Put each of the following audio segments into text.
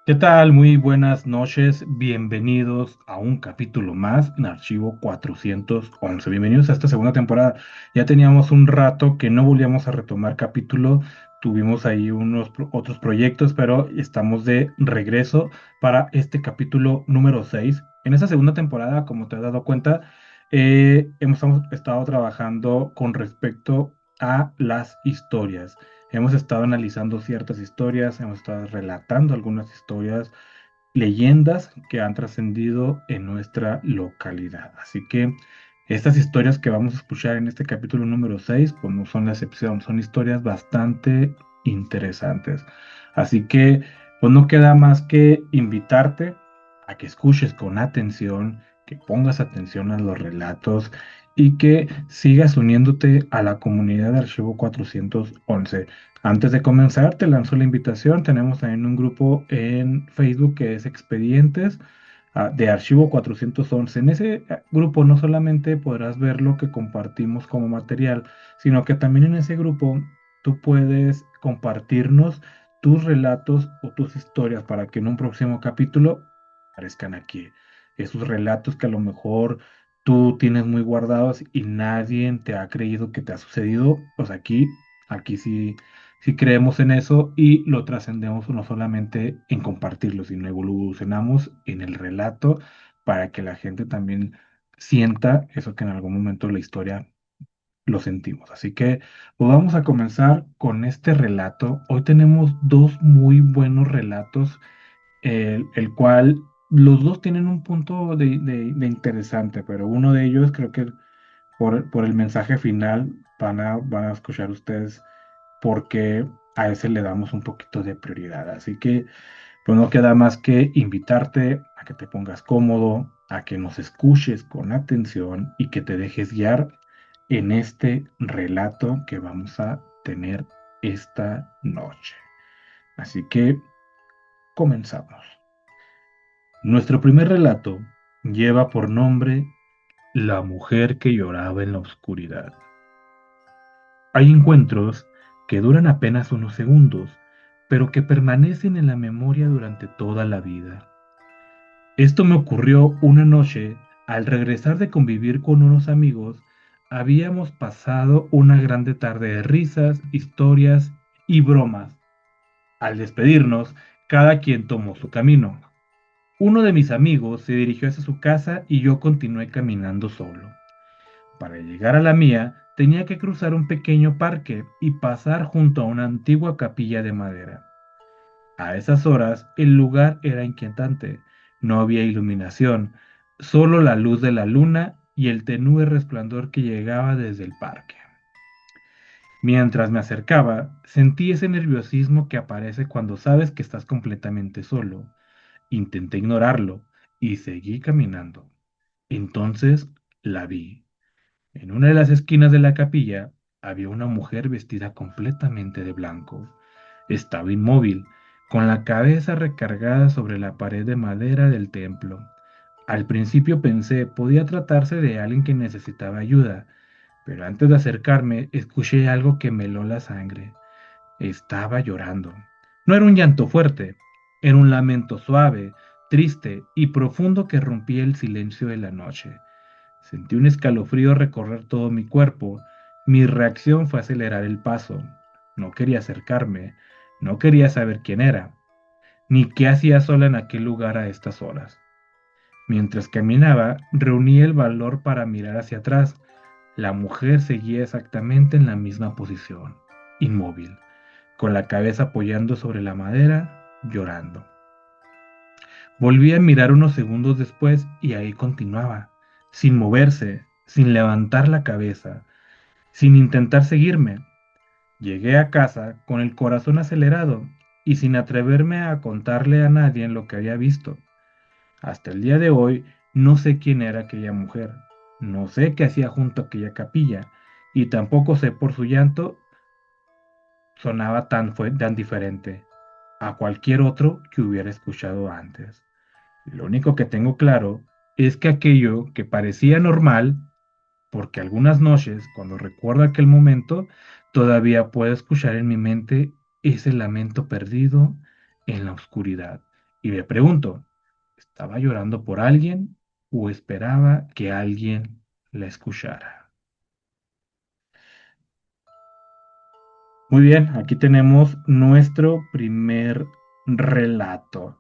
¿Qué tal? Muy buenas noches. Bienvenidos a un capítulo más en Archivo 411. Bienvenidos a esta segunda temporada. Ya teníamos un rato que no volvíamos a retomar capítulo. Tuvimos ahí unos otros proyectos, pero estamos de regreso para este capítulo número 6. En esta segunda temporada, como te has dado cuenta, hemos estado trabajando con respecto a las historias. Hemos estado analizando ciertas historias, hemos estado relatando algunas historias, leyendas que han trascendido en nuestra localidad. Así que estas historias que vamos a escuchar en este capítulo número 6, pues no son la excepción, son historias bastante interesantes. Así que, pues no queda más que invitarte a que escuches con atención, que pongas atención a los relatos y que sigas uniéndote a la comunidad de Archivo 411. Antes de comenzar, te lanzo la invitación. Tenemos también un grupo en Facebook que es Expedientes de Archivo 411. En ese grupo no solamente podrás ver lo que compartimos como material, sino que también en ese grupo tú puedes compartirnos tus relatos o tus historias para que en un próximo capítulo aparezcan aquí. Esos relatos que a lo mejor tú tienes muy guardados y nadie te ha creído que te ha sucedido, pues aquí sí si creemos en eso y lo trascendemos no solamente en compartirlo, sino evolucionamos en el relato para que la gente también sienta eso que en algún momento de la historia lo sentimos. Así que pues vamos a comenzar con este relato. Hoy tenemos dos muy buenos relatos, el cual los dos tienen un punto de interesante, pero uno de ellos creo que por el mensaje final van a escuchar ustedes porque a ese le damos un poquito de prioridad. Así que pues no queda más que invitarte a que te pongas cómodo, a que nos escuches con atención y que te dejes guiar en este relato que vamos a tener esta noche. Así que comenzamos. Nuestro primer relato lleva por nombre La mujer que lloraba en la oscuridad. Hay encuentros que duran apenas unos segundos, pero que permanecen en la memoria durante toda la vida. Esto me ocurrió una noche al regresar de convivir con unos amigos. Habíamos pasado una grande tarde de risas, historias y bromas. Al despedirnos, cada quien tomó su camino. Uno de mis amigos se dirigió hacia su casa y yo continué caminando solo. Para llegar a la mía, tenía que cruzar un pequeño parque y pasar junto a una antigua capilla de madera. A esas horas, el lugar era inquietante. No había iluminación, solo la luz de la luna y el tenue resplandor que llegaba desde el parque. Mientras me acercaba, sentí ese nerviosismo que aparece cuando sabes que estás completamente solo. Intenté ignorarlo y seguí caminando. Entonces la vi. En una de las esquinas de la capilla había una mujer vestida completamente de blanco. Estaba inmóvil, con la cabeza recargada sobre la pared de madera del templo. Al principio pensé podía tratarse de alguien que necesitaba ayuda, pero antes de acercarme escuché algo que me heló la sangre. Estaba llorando. No era un llanto fuerte, era un lamento suave, triste y profundo que rompía el silencio de la noche. Sentí un escalofrío recorrer todo mi cuerpo. Mi reacción fue acelerar el paso. No quería acercarme, no quería saber quién era, ni qué hacía sola en aquel lugar a estas horas. Mientras caminaba, reuní el valor para mirar hacia atrás. La mujer seguía exactamente en la misma posición, inmóvil, con la cabeza apoyando sobre la madera, llorando. Volví a mirar unos segundos después y ahí continuaba, sin moverse, sin levantar la cabeza, sin intentar seguirme. Llegué a casa con el corazón acelerado y sin atreverme a contarle a nadie lo que había visto. Hasta el día de hoy no sé quién era aquella mujer, no sé qué hacía junto a aquella capilla y tampoco sé por su llanto sonaba tan diferente a cualquier otro que hubiera escuchado antes. Lo único que tengo claro es que aquello que parecía normal, porque algunas noches, cuando recuerdo aquel momento, todavía puedo escuchar en mi mente ese lamento perdido en la oscuridad. Y me pregunto, ¿estaba llorando por alguien o esperaba que alguien la escuchara? Muy bien, aquí tenemos nuestro primer relato.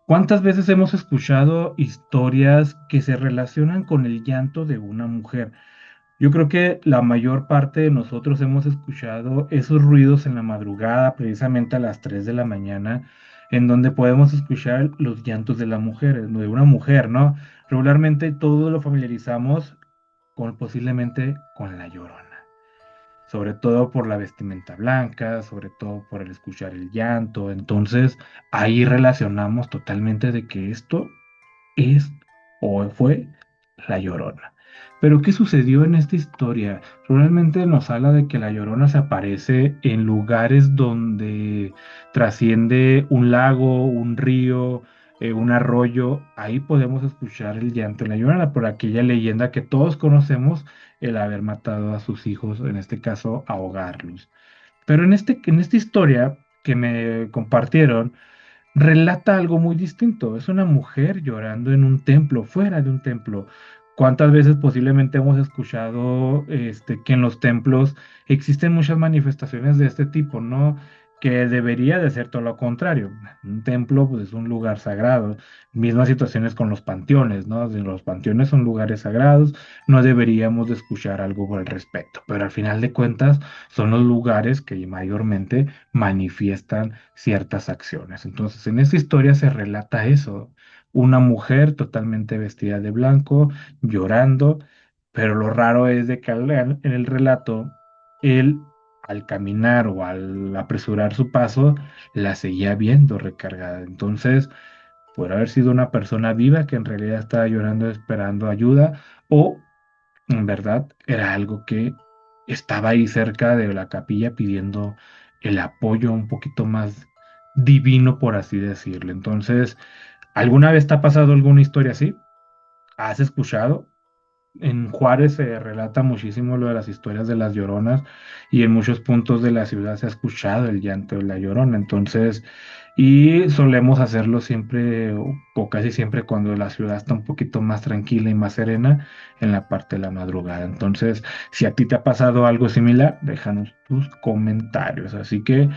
¿Cuántas veces hemos escuchado historias que se relacionan con el llanto de una mujer? Yo creo que la mayor parte de nosotros hemos escuchado esos ruidos en la madrugada, precisamente a las 3 de la mañana, en donde podemos escuchar los llantos de la mujer, de una mujer, ¿no? Regularmente todo lo familiarizamos con posiblemente con la Llorona, sobre todo por la vestimenta blanca, sobre todo por el escuchar el llanto. Entonces, ahí relacionamos totalmente de que esto es o fue la Llorona. Pero ¿qué sucedió en esta historia? Realmente nos habla de que la Llorona se aparece en lugares donde trasciende un lago, un río, un arroyo. Ahí podemos escuchar el llanto de la Llorona por aquella leyenda que todos conocemos, el haber matado a sus hijos, en este caso ahogarlos. Pero en esta historia que me compartieron, relata algo muy distinto. Es una mujer llorando en un templo, fuera de un templo. ¿Cuántas veces posiblemente hemos escuchado que en los templos existen muchas manifestaciones de este tipo, ¿no? Que debería de ser todo lo contrario. Un templo, pues, es un lugar sagrado. Mismas situaciones con los panteones, ¿no? Los panteones son lugares sagrados, no deberíamos de escuchar algo por el respecto. Pero al final de cuentas, son los lugares que mayormente manifiestan ciertas acciones. Entonces, en esta historia se relata eso, una mujer totalmente vestida de blanco, llorando, pero lo raro es de que en el relato, él al caminar o al apresurar su paso, la seguía viendo recargada. Entonces, puede haber sido una persona viva que en realidad estaba llorando esperando ayuda, o en verdad era algo que estaba ahí cerca de la capilla pidiendo el apoyo un poquito más divino, por así decirlo. Entonces, ¿alguna vez te ha pasado alguna historia así? ¿Has escuchado? En Juárez se relata muchísimo lo de las historias de las lloronas y en muchos puntos de la ciudad se ha escuchado el llanto de la llorona. Entonces, y solemos hacerlo siempre o casi siempre cuando la ciudad está un poquito más tranquila y más serena en la parte de la madrugada. Entonces, si a ti te ha pasado algo similar, déjanos tus comentarios. Así que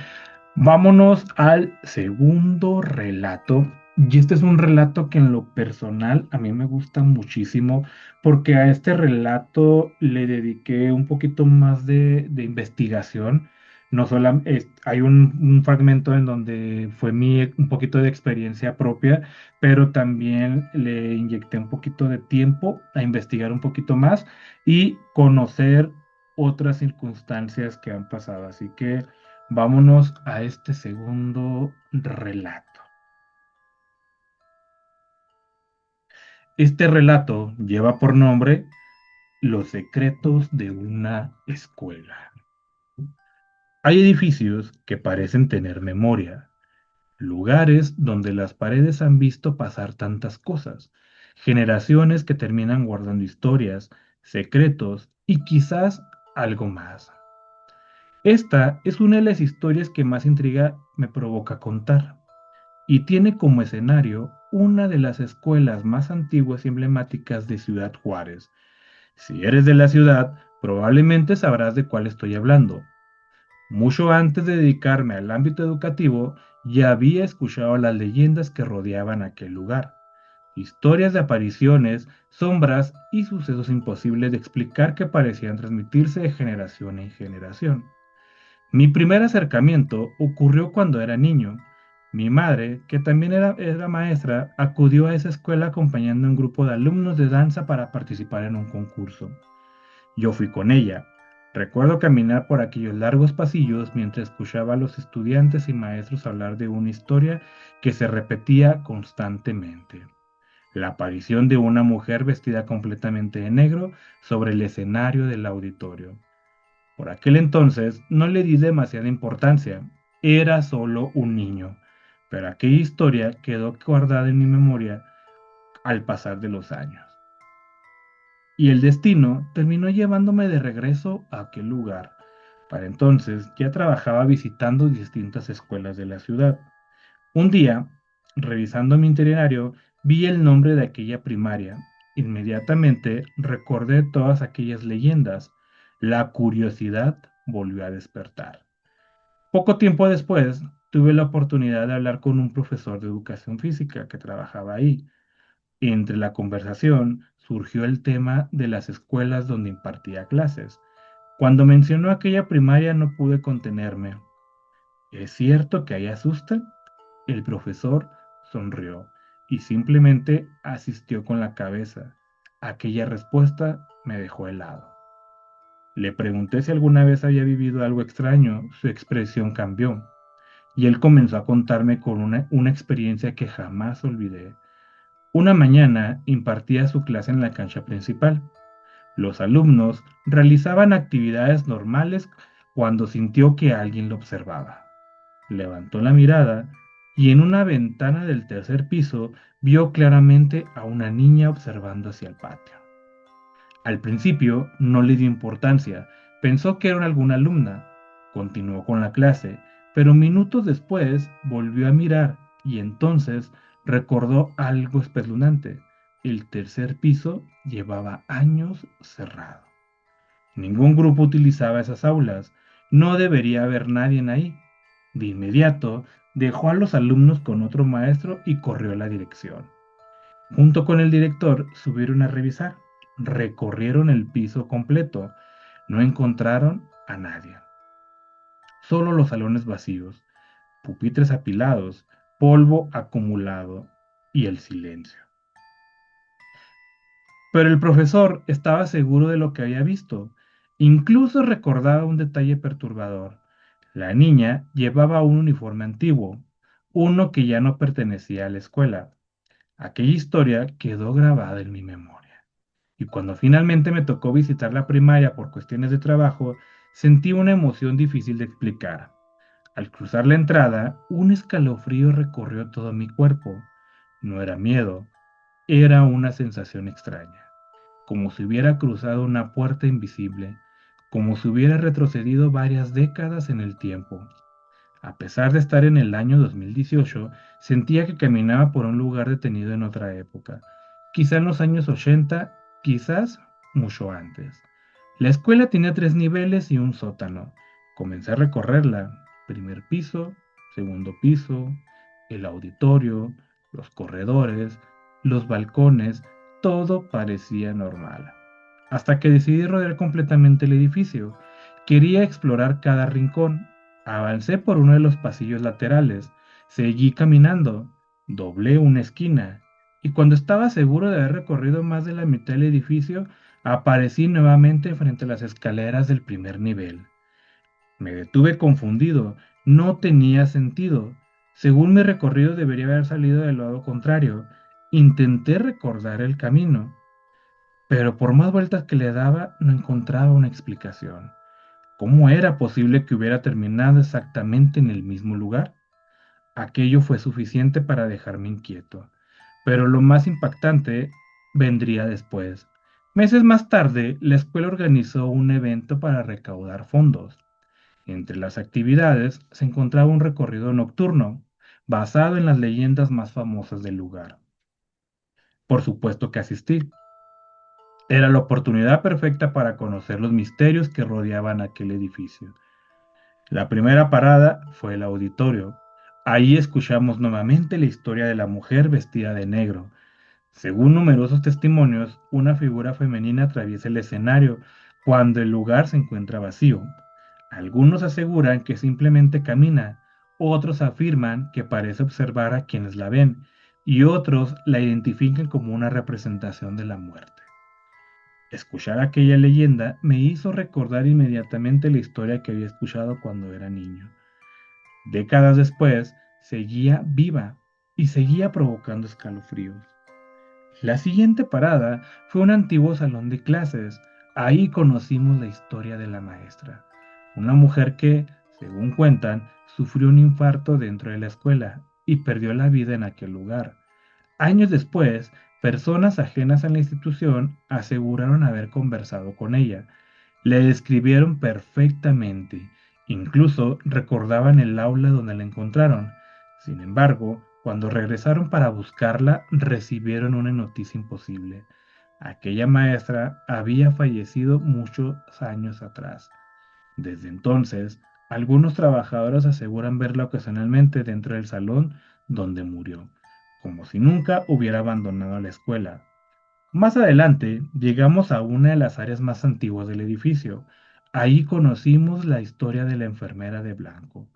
vámonos al segundo relato. Y este es un relato que en lo personal a mí me gusta muchísimo porque a este relato le dediqué un poquito más de investigación. No solo hay un fragmento en donde fue un poquito de experiencia propia, pero también le inyecté un poquito de tiempo a investigar un poquito más y conocer otras circunstancias que han pasado. Así que vámonos a este segundo relato. Este relato lleva por nombre Los secretos de una escuela. Hay edificios que parecen tener memoria, lugares donde las paredes han visto pasar tantas cosas, generaciones que terminan guardando historias, secretos y quizás algo más. Esta es una de las historias que más intriga me provoca contar, y tiene como escenario una de las escuelas más antiguas y emblemáticas de Ciudad Juárez. Si eres de la ciudad, probablemente sabrás de cuál estoy hablando. Mucho antes de dedicarme al ámbito educativo, ya había escuchado las leyendas que rodeaban aquel lugar. Historias de apariciones, sombras y sucesos imposibles de explicar que parecían transmitirse de generación en generación. Mi primer acercamiento ocurrió cuando era niño. Mi madre, que también era maestra, acudió a esa escuela acompañando a un grupo de alumnos de danza para participar en un concurso. Yo fui con ella. Recuerdo caminar por aquellos largos pasillos mientras escuchaba a los estudiantes y maestros hablar de una historia que se repetía constantemente. La aparición de una mujer vestida completamente de negro sobre el escenario del auditorio. Por aquel entonces no le di demasiada importancia, era solo un niño, pero aquella historia quedó guardada en mi memoria al pasar de los años. Y el destino terminó llevándome de regreso a aquel lugar. Para entonces ya trabajaba visitando distintas escuelas de la ciudad. Un día Revisando mi itinerario, vi el nombre de aquella primaria. Inmediatamente recordé todas aquellas leyendas. La curiosidad volvió a despertar. Poco tiempo después, tuve la oportunidad de hablar con un profesor de educación física que trabajaba ahí. Entre la conversación surgió el tema de las escuelas donde impartía clases. Cuando mencionó aquella primaria no pude contenerme. ¿Es cierto que ahí asustan? El profesor sonrió y simplemente asistió con la cabeza. Aquella respuesta me dejó helado. Le pregunté si alguna vez había vivido algo extraño. Su expresión cambió y él comenzó a contarme con una experiencia que jamás olvidé. Una mañana impartía su clase en la cancha principal. Los alumnos realizaban actividades normales cuando sintió que alguien lo observaba. Levantó la mirada y en una ventana del tercer piso vio claramente a una niña observando hacia el patio. Al principio no le dio importancia, pensó que era alguna alumna. Continuó con la clase, pero minutos después volvió a mirar y entonces recordó algo espeluznante. El tercer piso llevaba años cerrado. Ningún grupo utilizaba esas aulas. No debería haber nadie ahí. De inmediato, dejó a los alumnos con otro maestro y corrió a la dirección. Junto con el director, subieron a revisar. Recorrieron el piso completo. No encontraron a nadie. Solo los salones vacíos, pupitres apilados, polvo acumulado y el silencio. Pero el profesor estaba seguro de lo que había visto. Incluso recordaba un detalle perturbador. La niña llevaba un uniforme antiguo, uno que ya no pertenecía a la escuela. Aquella historia quedó grabada en mi memoria. Y cuando finalmente me tocó visitar la primaria por cuestiones de trabajo, sentí una emoción difícil de explicar. Al cruzar la entrada, un escalofrío recorrió todo mi cuerpo. No era miedo, era una sensación extraña, como si hubiera cruzado una puerta invisible, como si hubiera retrocedido varias décadas en el tiempo. A pesar de estar en el año 2018, sentía que caminaba por un lugar detenido en otra época, quizá en los años 80, quizás mucho antes. La escuela tenía 3 niveles y un sótano. Comencé a recorrerla. Primer piso, segundo piso, el auditorio, los corredores, los balcones, todo parecía normal. Hasta que decidí rodear completamente el edificio. Quería explorar cada rincón. Avancé por uno de los pasillos laterales. Seguí caminando. Doblé una esquina. Y cuando estaba seguro de haber recorrido más de la mitad del edificio, aparecí nuevamente frente a las escaleras del primer nivel. Me detuve confundido. No tenía sentido. Según mi recorrido debería haber salido del lado contrario. Intenté recordar el camino, pero por más vueltas que le daba, no encontraba una explicación. ¿Cómo era posible que hubiera terminado exactamente en el mismo lugar? Aquello fue suficiente para dejarme inquieto. Pero lo más impactante vendría después. Meses más tarde, la escuela organizó un evento para recaudar fondos. Entre las actividades se encontraba un recorrido nocturno, basado en las leyendas más famosas del lugar. Por supuesto que asistí. Era la oportunidad perfecta para conocer los misterios que rodeaban aquel edificio. La primera parada fue el auditorio. Ahí escuchamos nuevamente la historia de la mujer vestida de negro. Según numerosos testimonios, una figura femenina atraviesa el escenario cuando el lugar se encuentra vacío. Algunos aseguran que simplemente camina, otros afirman que parece observar a quienes la ven, y otros la identifican como una representación de la muerte. Escuchar aquella leyenda me hizo recordar inmediatamente la historia que había escuchado cuando era niño. Décadas después, seguía viva y seguía provocando escalofríos. La siguiente parada fue un antiguo salón de clases. Ahí conocimos la historia de la maestra, una mujer que, según cuentan, sufrió un infarto dentro de la escuela y perdió la vida en aquel lugar. Años después, personas ajenas a la institución aseguraron haber conversado con ella. Le describieron perfectamente, incluso recordaban el aula donde la encontraron. Sin embargo, Cuando regresaron para buscarla, recibieron una noticia imposible. Aquella maestra había fallecido muchos años atrás. Desde entonces, algunos trabajadores aseguran verla ocasionalmente dentro del salón donde murió, como si nunca hubiera abandonado la escuela. Más adelante, llegamos a una de las áreas más antiguas del edificio. Ahí conocimos la historia de la enfermera de blanco,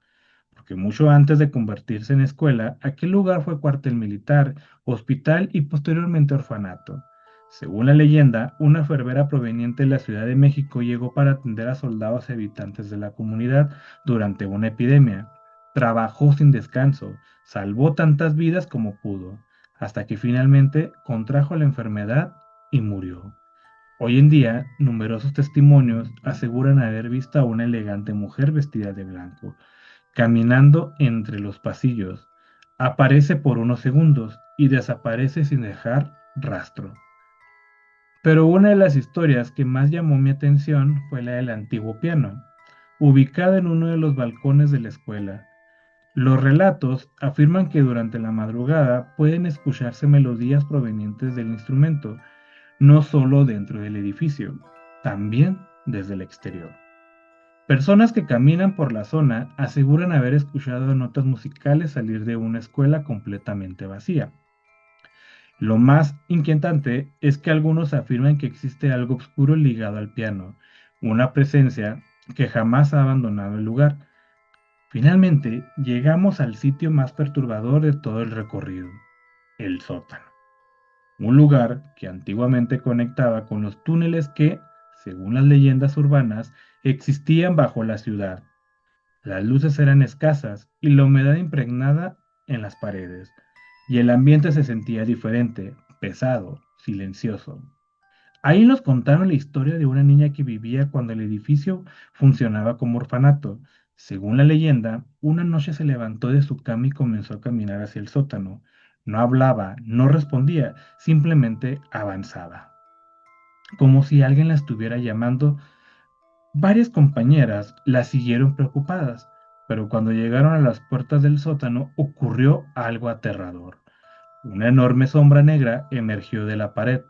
porque mucho antes de convertirse en escuela, aquel lugar fue cuartel militar, hospital y posteriormente orfanato. Según la leyenda, una enfermera proveniente de la Ciudad de México llegó para atender a soldados y habitantes de la comunidad durante una epidemia. Trabajó sin descanso, salvó tantas vidas como pudo, hasta que finalmente contrajo la enfermedad y murió. Hoy en día, numerosos testimonios aseguran haber visto a una elegante mujer vestida de blanco caminando entre los pasillos. Aparece por unos segundos y desaparece sin dejar rastro. Pero una de las historias que más llamó mi atención fue la del antiguo piano, ubicada en uno de los balcones de la escuela. Los relatos afirman que durante la madrugada pueden escucharse melodías provenientes del instrumento, no solo dentro del edificio, también desde el exterior. Personas que caminan por la zona aseguran haber escuchado notas musicales salir de una escuela completamente vacía. Lo más inquietante es que algunos afirman que existe algo oscuro ligado al piano, una presencia que jamás ha abandonado el lugar. Finalmente, llegamos al sitio más perturbador de todo el recorrido, el sótano, un lugar que antiguamente conectaba con los túneles que, según las leyendas urbanas, existían bajo la ciudad. Las luces eran escasas y la humedad impregnada en las paredes, y el ambiente se sentía diferente, pesado, silencioso. Ahí nos contaron la historia de una niña que vivía cuando el edificio funcionaba como orfanato. Según la leyenda, una noche se levantó de su cama y comenzó a caminar hacia el sótano. No hablaba, no respondía, simplemente avanzaba, como si alguien la estuviera llamando. Varias compañeras la siguieron preocupadas, pero cuando llegaron a las puertas del sótano ocurrió algo aterrador. Una enorme sombra negra emergió de la pared,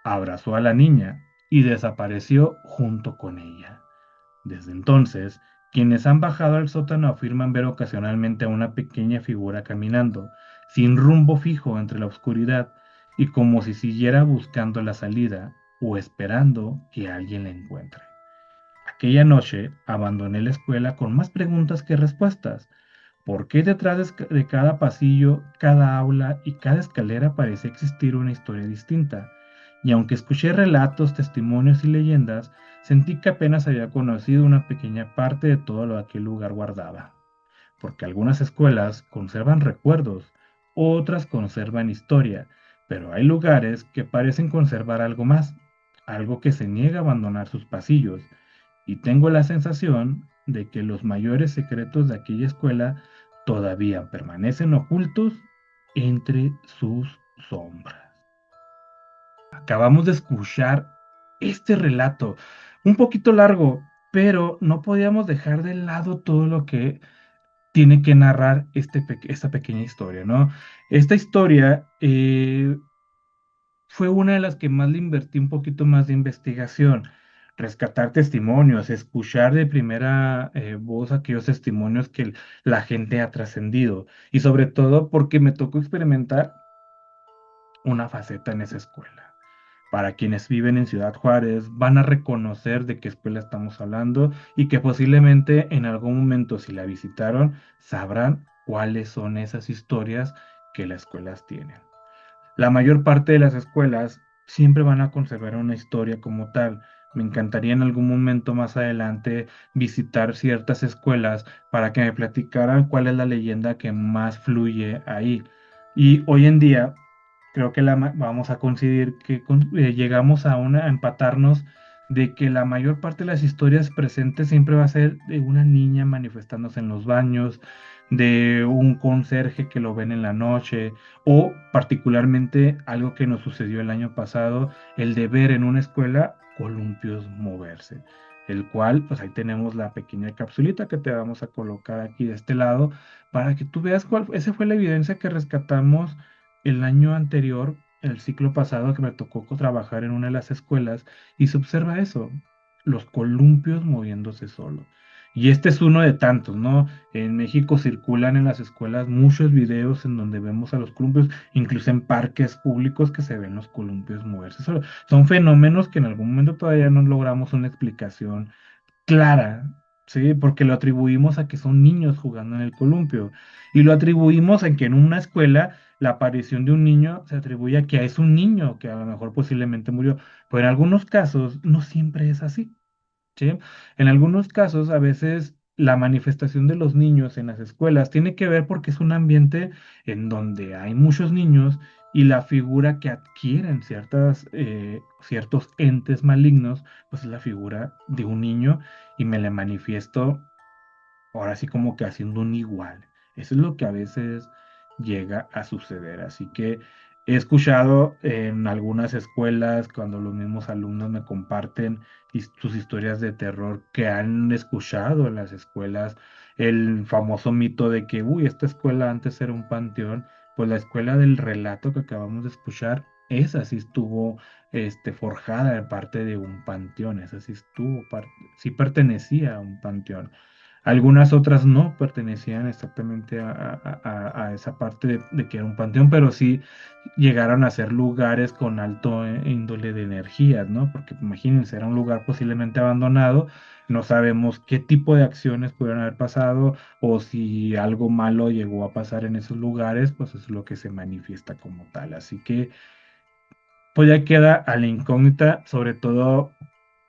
abrazó a la niña y desapareció junto con ella. Desde entonces, quienes han bajado al sótano afirman ver ocasionalmente a una pequeña figura caminando, sin rumbo fijo entre la oscuridad y como si siguiera buscando la salida o esperando que alguien la encuentre. Aquella noche abandoné la escuela con más preguntas que respuestas. ¿Por qué detrás de cada pasillo, cada aula y cada escalera parece existir una historia distinta? Y aunque escuché relatos, testimonios y leyendas, sentí que apenas había conocido una pequeña parte de todo lo que aquel lugar guardaba. Porque algunas escuelas conservan recuerdos, otras conservan historia, pero hay lugares que parecen conservar algo más, algo que se niega a abandonar sus pasillos y tengo la sensación de que los mayores secretos de aquella escuela todavía permanecen ocultos entre sus sombras. Acabamos de escuchar este relato, un poquito largo, pero no podíamos dejar de lado todo lo que tiene que narrar esta pequeña historia, ¿no? Esta historia fue una de las que más le invertí un poquito más de investigación, rescatar testimonios, escuchar de primera voz aquellos testimonios que la gente ha trascendido y sobre todo porque me tocó experimentar una faceta en esa escuela. Para quienes viven en Ciudad Juárez, van a reconocer de qué escuela estamos hablando y que posiblemente en algún momento si la visitaron sabrán cuáles son esas historias que las escuelas tienen. La mayor parte de las escuelas siempre van a conservar una historia como tal. Me encantaría en algún momento más adelante visitar ciertas escuelas para que me platicaran cuál es la leyenda que más fluye ahí. Y hoy en día creo que vamos a coincidir que llegamos a empatarnos de que la mayor parte de las historias presentes siempre va a ser de una niña manifestándose en los baños, de un conserje que lo ven en la noche, o particularmente algo que nos sucedió el año pasado, el de ver en una escuela columpios moverse. el cual, pues ahí tenemos la pequeña capsulita que te vamos a colocar aquí de este lado para que tú veas esa fue la evidencia que rescatamos el año anterior, el ciclo pasado que me tocó trabajar en una de las escuelas y se observa eso, los columpios moviéndose solos. Y este es uno de tantos, ¿no? En México circulan en las escuelas muchos videos en donde vemos a los columpios, incluso en parques públicos que se ven los columpios moverse solos. Son fenómenos que en algún momento todavía no logramos una explicación clara, ¿sí? Porque lo atribuimos a que son niños jugando en el columpio. Y lo atribuimos a que en una escuela la aparición de un niño se atribuye a que es un niño que a lo mejor posiblemente murió. Pero en algunos casos no siempre es así. ¿Sí? En algunos casos, a veces la manifestación de los niños en las escuelas tiene que ver porque es un ambiente en donde hay muchos niños y la figura que adquieren ciertos entes malignos, pues es la figura de un niño y me le manifiesto ahora sí como que haciendo un igual. Eso es lo que a veces llega a suceder. Así que he escuchado en algunas escuelas cuando los mismos alumnos me comparten sus historias de terror que han escuchado en las escuelas, el famoso mito de que, uy, esta escuela antes era un panteón, pues la escuela del relato que acabamos de escuchar, esa sí estuvo forjada en parte de un panteón, esa sí sí pertenecía a un panteón. Algunas otras no pertenecían exactamente a esa parte de que era un panteón, pero sí llegaron a ser lugares con alto índole de energías, ¿no? Porque imagínense, era un lugar posiblemente abandonado, no sabemos qué tipo de acciones pudieron haber pasado o si algo malo llegó a pasar en esos lugares, pues es lo que se manifiesta como tal. Así que pues ya queda a la incógnita, sobre todo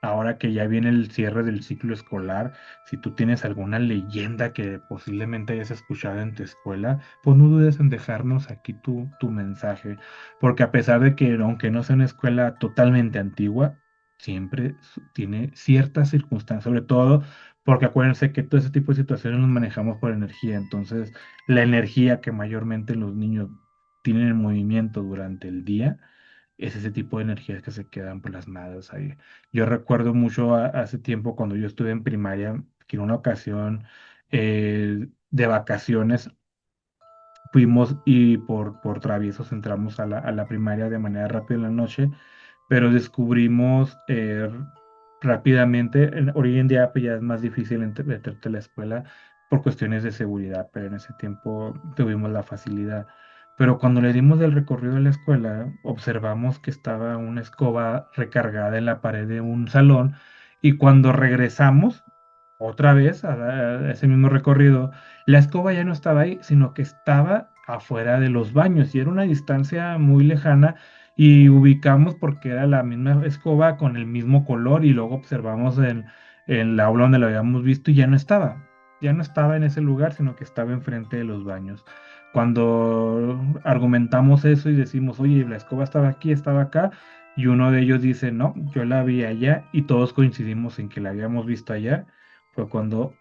ahora que ya viene el cierre del ciclo escolar, si tú tienes alguna leyenda que posiblemente hayas escuchado en tu escuela, pues no dudes en dejarnos aquí tu mensaje, porque a pesar de que aunque no sea una escuela totalmente antigua, siempre tiene ciertas circunstancias, sobre todo porque acuérdense que todo ese tipo de situaciones nos manejamos por energía, entonces la energía que mayormente los niños tienen en movimiento durante el día, es ese tipo de energías que se quedan plasmadas ahí. Yo recuerdo mucho hace tiempo cuando yo estuve en primaria, que en una ocasión de vacaciones fuimos y por traviesos entramos a la primaria de manera rápida en la noche, pero descubrimos rápidamente, hoy en día pues, ya es más difícil meterte a la escuela por cuestiones de seguridad, pero en ese tiempo tuvimos la facilidad. Pero cuando le dimos el recorrido a la escuela, observamos que estaba una escoba recargada en la pared de un salón y cuando regresamos otra vez a ese mismo recorrido, la escoba ya no estaba ahí, sino que estaba afuera de los baños y era una distancia muy lejana y ubicamos porque era la misma escoba con el mismo color y luego observamos en la aula donde lo habíamos visto y ya no estaba en ese lugar, sino que estaba enfrente de los baños. Cuando argumentamos eso y decimos, oye, la escoba estaba aquí, estaba acá, y uno de ellos dice, no, yo la vi allá y todos coincidimos en que la habíamos visto allá, fue cuando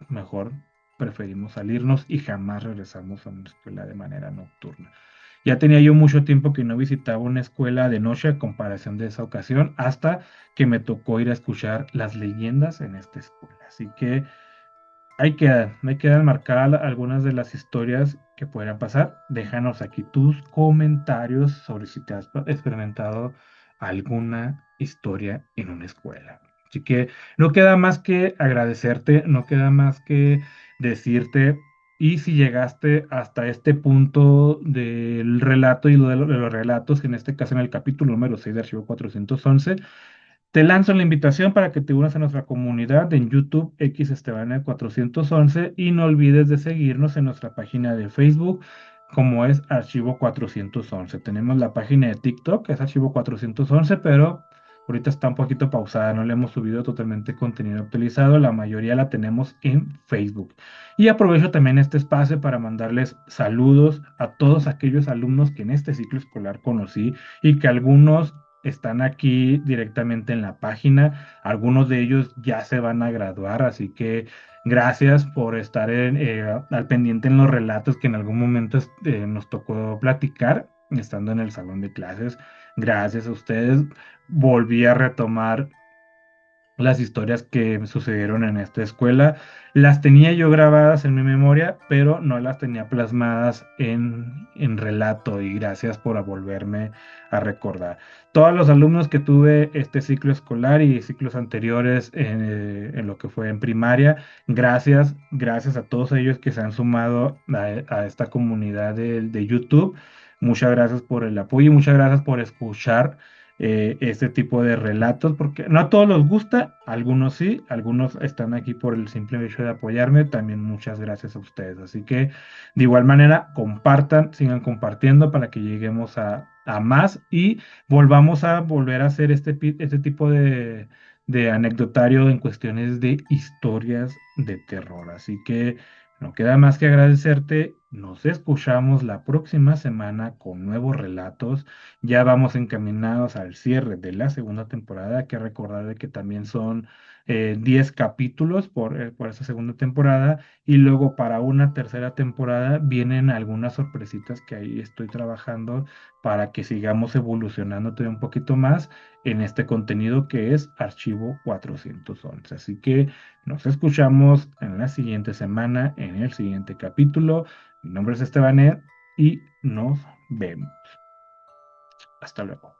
mejor preferimos salirnos y jamás regresamos a una escuela de manera nocturna. Ya tenía yo mucho tiempo que no visitaba una escuela de noche a comparación de esa ocasión, hasta que me tocó ir a escuchar las leyendas en esta escuela. Así que ahí quedan marcadas algunas de las historias que podrían pasar. Déjanos aquí tus comentarios sobre si te has experimentado alguna historia en una escuela. Así que no queda más que agradecerte, no queda más que decirte, y si llegaste hasta este punto del relato y lo de los relatos, que en este caso en el capítulo número 6 de Archivo 411, te lanzo la invitación para que te unas a nuestra comunidad en YouTube X Estebana 411 y no olvides de seguirnos en nuestra página de Facebook como es Archivo 411. Tenemos la página de TikTok que es Archivo 411, pero ahorita está un poquito pausada, no le hemos subido totalmente contenido actualizado, la mayoría la tenemos en Facebook. Y aprovecho también este espacio para mandarles saludos a todos aquellos alumnos que en este ciclo escolar conocí y que algunos están aquí directamente en la página. Algunos de ellos ya se van a graduar, así que gracias por estar al pendiente en los relatos que en algún momento nos tocó platicar estando en el salón de clases. Gracias a ustedes. Volví a retomar las historias que sucedieron en esta escuela. Las tenía yo grabadas en mi memoria, pero no las tenía plasmadas en relato y gracias por volverme a recordar. Todos los alumnos que tuve este ciclo escolar y ciclos anteriores en lo que fue en primaria, gracias a todos ellos que se han sumado a esta comunidad de YouTube. Muchas gracias por el apoyo y muchas gracias por escuchar este tipo de relatos, porque no a todos les gusta, algunos sí, algunos están aquí por el simple hecho de apoyarme, también muchas gracias a ustedes. Así que de igual manera, compartan, sigan compartiendo para que lleguemos a más y volver a hacer este tipo de anecdotario en cuestiones de historias de terror. Así que no queda más que agradecerte. Nos escuchamos la próxima semana con nuevos relatos. Ya vamos encaminados al cierre de la segunda temporada. Hay que recordar de que también son 10 capítulos por esa segunda temporada. Y luego para una tercera temporada vienen algunas sorpresitas que ahí estoy trabajando para que sigamos evolucionando todavía un poquito más en este contenido que es Archivo 411. Así que nos escuchamos en la siguiente semana, en el siguiente capítulo. Mi nombre es Estebanet y nos vemos. Hasta luego.